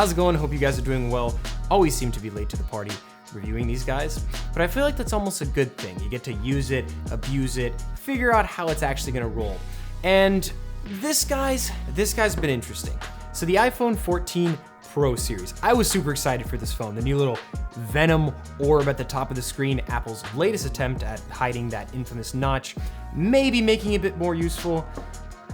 How's it going? Hope you guys are doing well. Always seem to be late to the party reviewing these guys, but I feel like that's almost a good thing. You get to use it, abuse it, figure out how it's actually gonna roll. And this guy's been interesting. So the iPhone 14 Pro series. I was super excited for this phone. The new little Venom orb at the top of the screen, Apple's latest attempt at hiding that infamous notch, maybe making it a bit more useful.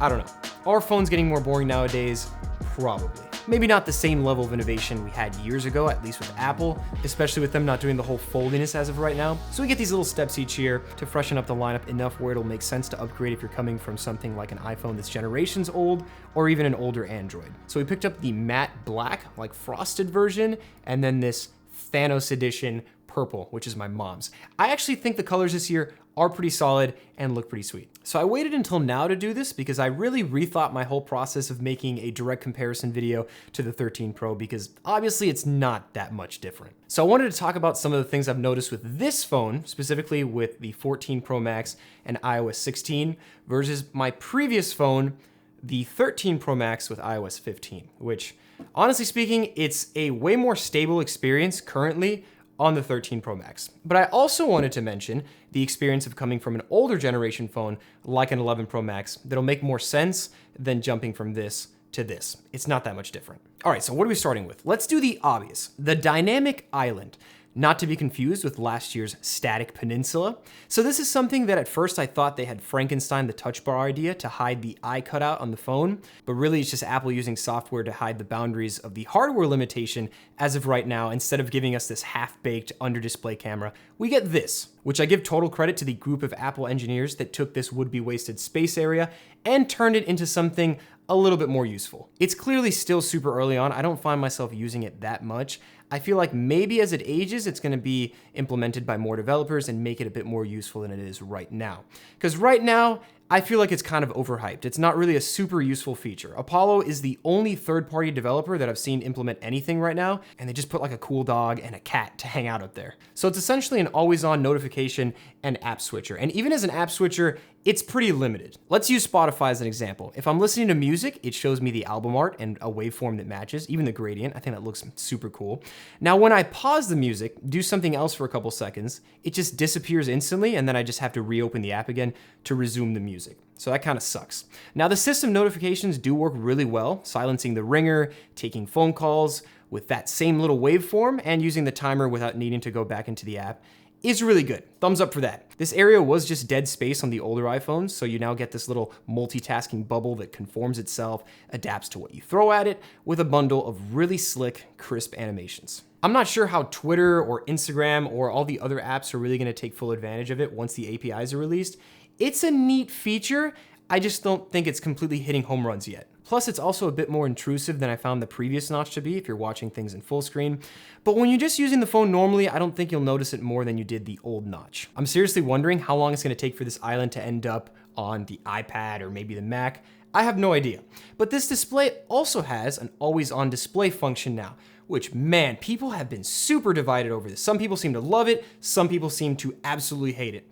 I don't know. Are phones getting more boring nowadays? Probably. Maybe not the same level of innovation we had years ago, at least with Apple, especially with them not doing the whole foldiness as of right now. So we get these little steps each year to freshen up the lineup enough where it'll make sense to upgrade if you're coming from something like an iPhone that's generations old or even an older Android. So we picked up the matte black, like frosted version, and then this Thanos edition purple, which is my mom's. I actually think the colors this year are pretty solid and look pretty sweet. So I waited until now to do this because I really rethought my whole process of making a direct comparison video to the 13 Pro because obviously it's not that much different. So I wanted to talk about some of the things I've noticed with this phone, specifically with the 14 Pro Max and iOS 16 versus my previous phone, the 13 Pro Max with iOS 15, which honestly speaking, it's a way more stable experience currently on the 13 Pro Max. But I also wanted to mention the experience of coming from an older generation phone like an 11 Pro Max that'll make more sense than jumping from this to this. It's not that much different. All right, so what are we starting with? Let's do the obvious, the dynamic island. Not to be confused with last year's static peninsula. So this is something that at first I thought they had Frankenstein the touch bar idea to hide the eye cutout on the phone, but really it's just Apple using software to hide the boundaries of the hardware limitation as of right now. Instead of giving us this half-baked under-display camera, we get this, which I give total credit to the group of Apple engineers that took this would-be wasted space area and turned it into something a little bit more useful. It's clearly still super early on. I don't find myself using it that much. I feel like maybe as it ages, it's gonna be implemented by more developers and make it a bit more useful than it is right now. Because right now, I feel like it's kind of overhyped. It's not really a super useful feature. Apollo is the only third-party developer that I've seen implement anything right now, and they just put like a cool dog and a cat to hang out up there. So it's essentially an always-on notification and app switcher. And even as an app switcher, it's pretty limited. Let's use Spotify as an example. If I'm listening to music, it shows me the album art and a waveform that matches, even the gradient. I think that looks super cool. Now, when I pause the music, do something else for a couple seconds, it just disappears instantly, and then I just have to reopen the app again to resume the music. So that kind of sucks. Now, the system notifications do work really well, silencing the ringer, taking phone calls with that same little waveform, and using the timer without needing to go back into the app is really good. Thumbs up for that. This area was just dead space on the older iPhones, so you now get this little multitasking bubble that conforms itself, adapts to what you throw at it, with a bundle of really slick, crisp animations. I'm not sure how Twitter or Instagram or all the other apps are really gonna take full advantage of it once the APIs are released. It's a neat feature, I just don't think it's completely hitting home runs yet. Plus, it's also a bit more intrusive than I found the previous notch to be if you're watching things in full screen. But when you're just using the phone normally, I don't think you'll notice it more than you did the old notch. I'm seriously wondering how long it's gonna take for this island to end up on the iPad or maybe the Mac. I have no idea. But this display also has an always-on display function now, which, man, people have been super divided over this. Some people seem to love it, some people seem to absolutely hate it.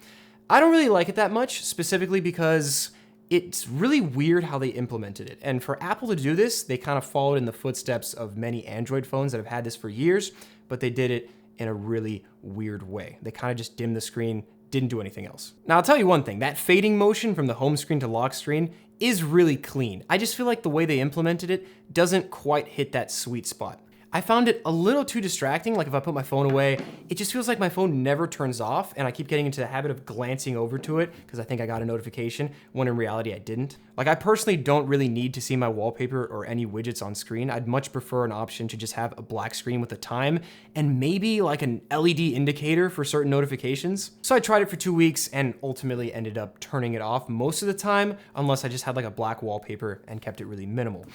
I don't really like it that much, specifically because it's really weird how they implemented it. And for Apple to do this, they kind of followed in the footsteps of many Android phones that have had this for years, but they did it in a really weird way. They kind of just dimmed the screen, didn't do anything else. Now, I'll tell you one thing, that fading motion from the home screen to lock screen is really clean. I just feel like the way they implemented it doesn't quite hit that sweet spot. I found it a little too distracting. Like if I put my phone away, it just feels like my phone never turns off, and I keep getting into the habit of glancing over to it because I think I got a notification when in reality I didn't. Like I personally don't really need to see my wallpaper or any widgets on screen. I'd much prefer an option to just have a black screen with a time and maybe like an LED indicator for certain notifications. So I tried it for 2 weeks and ultimately ended up turning it off most of the time, unless I just had like a black wallpaper and kept it really minimal.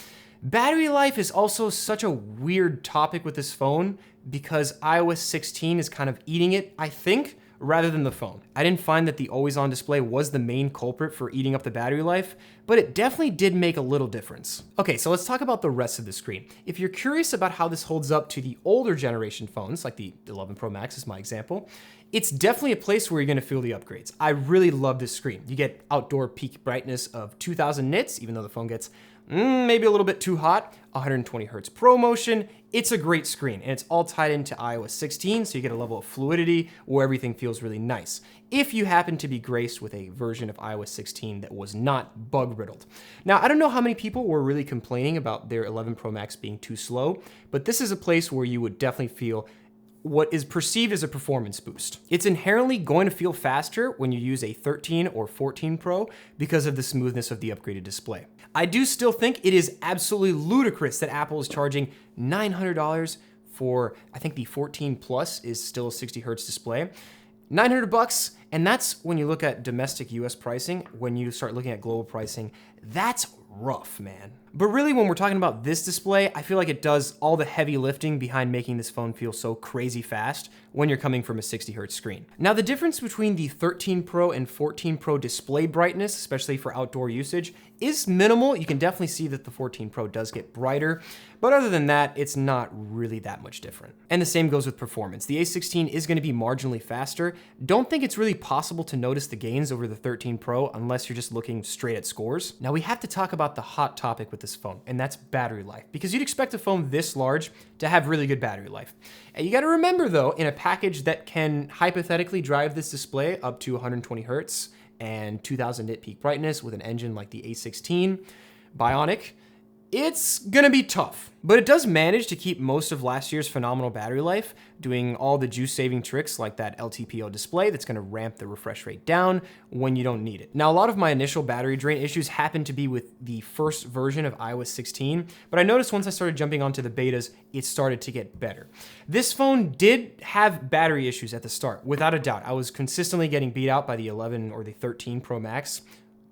Battery life is also such a weird topic with this phone because iOS 16 is kind of eating it, I think, rather than the phone. I didn't find that the always-on display was the main culprit for eating up the battery life, but it definitely did make a little difference. Okay, so let's talk about the rest of the screen. If you're curious about how this holds up to the older generation phones, like the 11 Pro Max is my example, it's definitely a place where you're gonna feel the upgrades. I really love this screen. You get outdoor peak brightness of 2000 nits, even though the phone gets maybe a little bit too hot. 120 hertz Pro Motion. It's a great screen, and it's all tied into iOS 16, so you get a level of fluidity where everything feels really nice. If you happen to be graced with a version of iOS 16 that was not bug-riddled. Now, I don't know how many people were really complaining about their 11 Pro Max being too slow, but this is a place where you would definitely feel what is perceived as a performance boost. It's inherently going to feel faster when you use a 13 or 14 Pro because of the smoothness of the upgraded display. I do still think it is absolutely ludicrous that Apple is charging $900 for, I think the 14 Plus is still a 60 hertz display. $900, and that's when you look at domestic US pricing. When you start looking at global pricing, that's rough, man. But really, when we're talking about this display, I feel like it does all the heavy lifting behind making this phone feel so crazy fast when you're coming from a 60 hertz screen. Now, the difference between the 13 Pro and 14 Pro display brightness, especially for outdoor usage, is minimal. You can definitely see that the 14 Pro does get brighter, but other than that, it's not really that much different. And the same goes with performance. The A16 is going to be marginally faster. Don't think it's really possible to notice the gains over the 13 Pro unless you're just looking straight at scores. Now, we have to talk about the hot topic with this phone, and that's battery life, because you'd expect a phone this large to have really good battery life. And you got to remember, though, in a package that can hypothetically drive this display up to 120 hertz and 2000 nit peak brightness with an engine like the A16 Bionic, it's gonna be tough, but it does manage to keep most of last year's phenomenal battery life, doing all the juice-saving tricks like that LTPO display that's gonna ramp the refresh rate down when you don't need it. Now, a lot of my initial battery drain issues happened to be with the first version of iOS 16, but I noticed once I started jumping onto the betas, it started to get better. This phone did have battery issues at the start, without a doubt. I was consistently getting beat out by the 11 or the 13 Pro Max,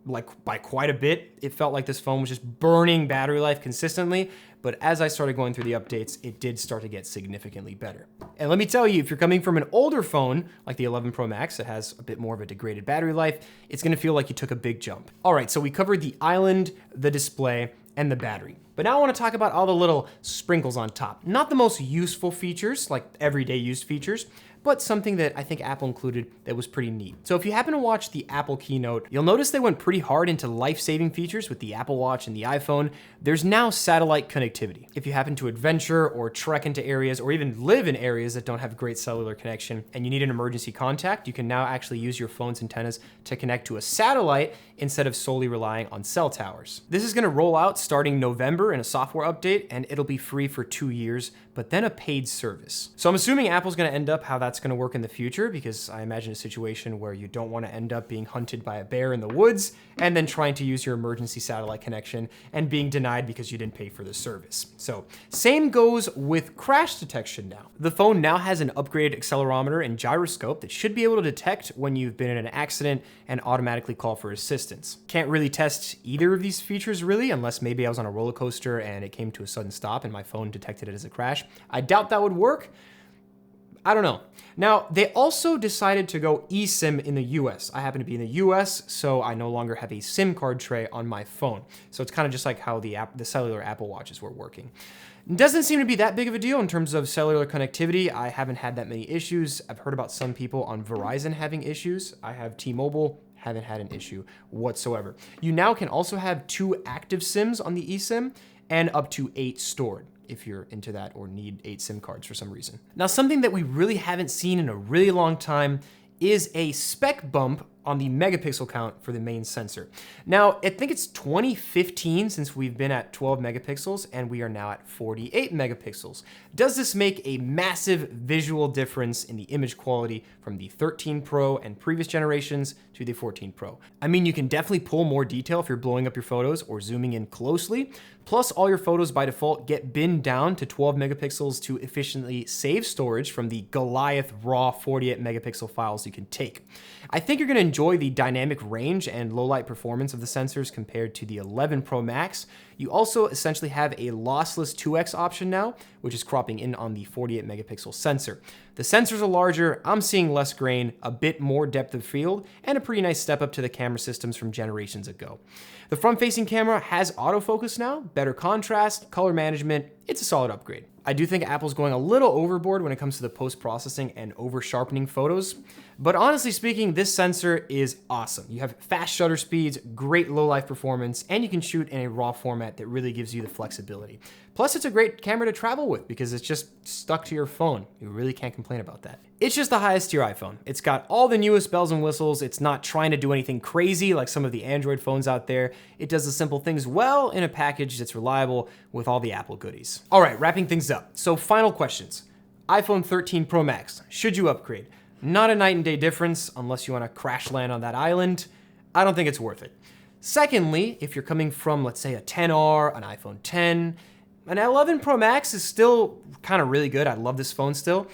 like by quite a bit. It felt like this phone was just burning battery life consistently, but as I started going through the updates, it did start to get significantly better. And let me tell you, if you're coming from an older phone, like the 11 Pro Max that has a bit more of a degraded battery life, it's gonna feel like you took a big jump. All right, so we covered the island, the display, and the battery. But now I wanna talk about all the little sprinkles on top. Not the most useful features, like everyday used features, but something that I think Apple included that was pretty neat. So if you happen to watch the Apple keynote, you'll notice they went pretty hard into life-saving features with the Apple Watch and the iPhone. There's now satellite connectivity. If you happen to adventure or trek into areas or even live in areas that don't have great cellular connection and you need an emergency contact, you can now actually use your phone's antennas to connect to a satellite instead of solely relying on cell towers. This is gonna roll out starting November in a software update, and it'll be free for 2 years, but then a paid service. So I'm assuming Apple's gonna end up how that's gonna work in the future, because I imagine a situation where you don't wanna end up being hunted by a bear in the woods and then trying to use your emergency satellite connection and being denied because you didn't pay for the service. So same goes with crash detection now. The phone now has an upgraded accelerometer and gyroscope that should be able to detect when you've been in an accident and automatically call for assistance. Can't really test either of these features really, unless maybe I was on a roller coaster and it came to a sudden stop and my phone detected it as a crash. I doubt that would work. I don't know. Now, they also decided to go eSIM in the US. I happen to be in the US, so I no longer have a SIM card tray on my phone. So it's kind of just like how the cellular Apple Watches were working. It doesn't seem to be that big of a deal in terms of cellular connectivity. I haven't had that many issues. I've heard about some people on Verizon having issues. I have T-Mobile, haven't had an issue whatsoever. You now can also have 2 active SIMs on the eSIM and up to 8 stored, if you're into that or need 8 SIM cards for some reason. Now, something that we really haven't seen in a really long time is a spec bump on the megapixel count for the main sensor. Now, I think it's 2015 since we've been at 12 megapixels and we are now at 48 megapixels. Does this make a massive visual difference in the image quality from the 13 Pro and previous generations to the 14 Pro? I mean, you can definitely pull more detail if you're blowing up your photos or zooming in closely. Plus, all your photos by default get binned down to 12 megapixels to efficiently save storage from the Goliath raw 48 megapixel files you can take. I think you're gonna enjoy the dynamic range and low light performance of the sensors compared to the 11 Pro Max. You also essentially have a lossless 2x option now, which is cropping in on the 48 megapixel sensor. The sensors are larger, I'm seeing less grain, a bit more depth of field, and a pretty nice step up to the camera systems from generations ago. The front-facing camera has autofocus now, better contrast, color management. It's a solid upgrade. I do think Apple's going a little overboard when it comes to the post-processing and over-sharpening photos. But honestly speaking, this sensor is awesome. You have fast shutter speeds, great low light performance, and you can shoot in a RAW format that really gives you the flexibility. Plus, it's a great camera to travel with because it's just stuck to your phone. You really can't complain about that. It's just the highest tier iPhone. It's got all the newest bells and whistles. It's not trying to do anything crazy like some of the Android phones out there. It does the simple things well in a package that's reliable with all the Apple goodies. All right, wrapping things up. So final questions. iPhone 13 Pro Max, should you upgrade? Not a night and day difference unless you want to crash land on that island. I don't think it's worth it. Secondly, if you're coming from, let's say, a 10R, an iPhone 10, an 11 Pro Max is still kind of really good. I love this phone still.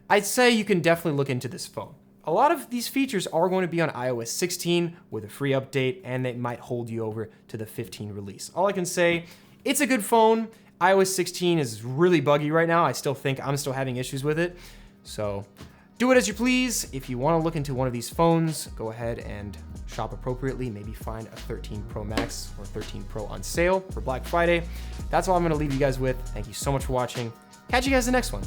I'd say you can definitely look into this phone. A lot of these features are going to be on iOS 16 with a free update, and they might hold you over to the 15 release. All I can say, it's a good phone. iOS 16 is really buggy right now. I still think I'm still having issues with it. So do it as you please. If you want to look into one of these phones, go ahead and shop appropriately. Maybe find a 13 Pro Max or 13 Pro on sale for Black Friday. That's all I'm going to leave you guys with. Thank you so much for watching. Catch you guys in the next one.